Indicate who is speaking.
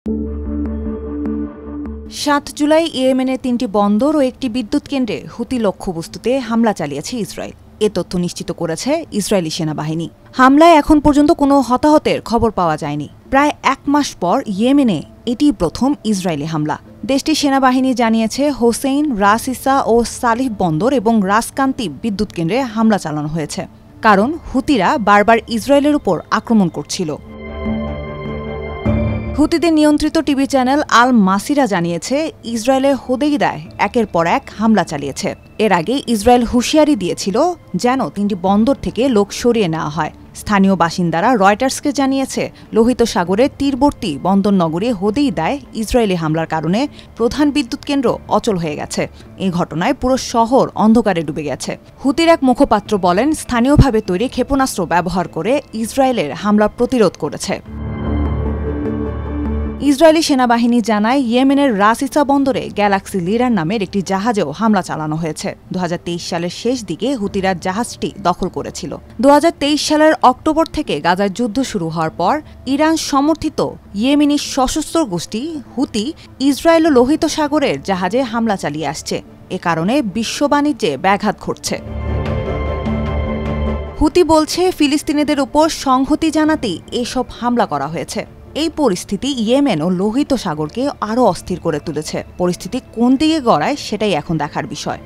Speaker 1: ৭ জুলাই ইয়েমেনের ৩টি বন্দর ও একটি বিদ্যুৎ কেন্দ্রে হুতি লক্ষ্যবস্তুতে হামলা চালিয়েছে ইসরায়েল। এ তথ্য নিশ্চিত করেছে ইসরায়েলি সেনাবাহিনী। হামলায় এখন পর্যন্ত কোনো হতাহতের খবর পাওয়া যায়নি। প্রায় ১ মাস পর ইয়েমেনে এটিই প্রথম ইসরায়েলি হামলা। দেশটির সেনাবাহিনী জানিয়েছে হোসেইন, রাস ইসা ও সালিহ বন্দর এবং রাসকান্তি বিদ্যুৎ কেন্দ্রে হামলা চালানো হয়েছে, কারণ হুতিরা বারবার ইসরায়েলের উপর আক্রমণ করছিল। হুতিদের নিয়ন্ত্রিত টিভি চ্যানেল আল মাসিরা জানিয়েছে ইসরায়েলের হোদেইদায় একের পর এক হামলা চালিয়েছে। এর আগে ইসরায়েল হুঁশিয়ারি দিয়েছিল যেন ৩টি বন্দর থেকে লোক সরিয়ে নেওয়া হয়। স্থানীয় বাসিন্দারা রয়টার্সকে জানিয়েছে লোহিত সাগরের তীরবর্তী বন্দর নগরী হোদেইদায় ইসরায়েলি হামলার কারণে প্রধান বিদ্যুৎ কেন্দ্র অচল হয়ে গেছে। এই ঘটনায় পুরো শহর অন্ধকারে ডুবে গেছে। হুতির এক মুখপাত্র বলেন, স্থানীয়ভাবে তৈরি ক্ষেপণাস্ত্র ব্যবহার করে ইসরায়েলের হামলা প্রতিরোধ করেছে। ইসরায়েলি সেনাবাহিনী জানায় ইয়েমেনের রাস ইসা বন্দরে গ্যালাক্সি লিডার নামের একটি জাহাজেও হামলা চালানো হয়েছে। ২০২৩ সালের শেষ দিকে হুতিরা জাহাজটি দখল করেছিল। ২০২৩ সালের অক্টোবর থেকে গাজার যুদ্ধ শুরু হওয়ার পর ইরান সমর্থিত ইয়েমেনি সশস্ত্র গোষ্ঠী হুতি ইসরায়েল ও লোহিত সাগরের জাহাজে হামলা চালিয়ে আসছে। এ কারণে বিশ্ব বাণিজ্যে ব্যাঘাত ঘটছে। হুতি বলছে ফিলিস্তিনিদের উপর সংহতি জানাতেই এসব হামলা করা হয়েছে। এই পরিস্থিতি ইয়েমেন ও লোহিত সাগরকে আরও অস্থির করে তুলেছে। পরিস্থিতি কোন দিকে গড়ায় সেটাই এখন দেখার বিষয়।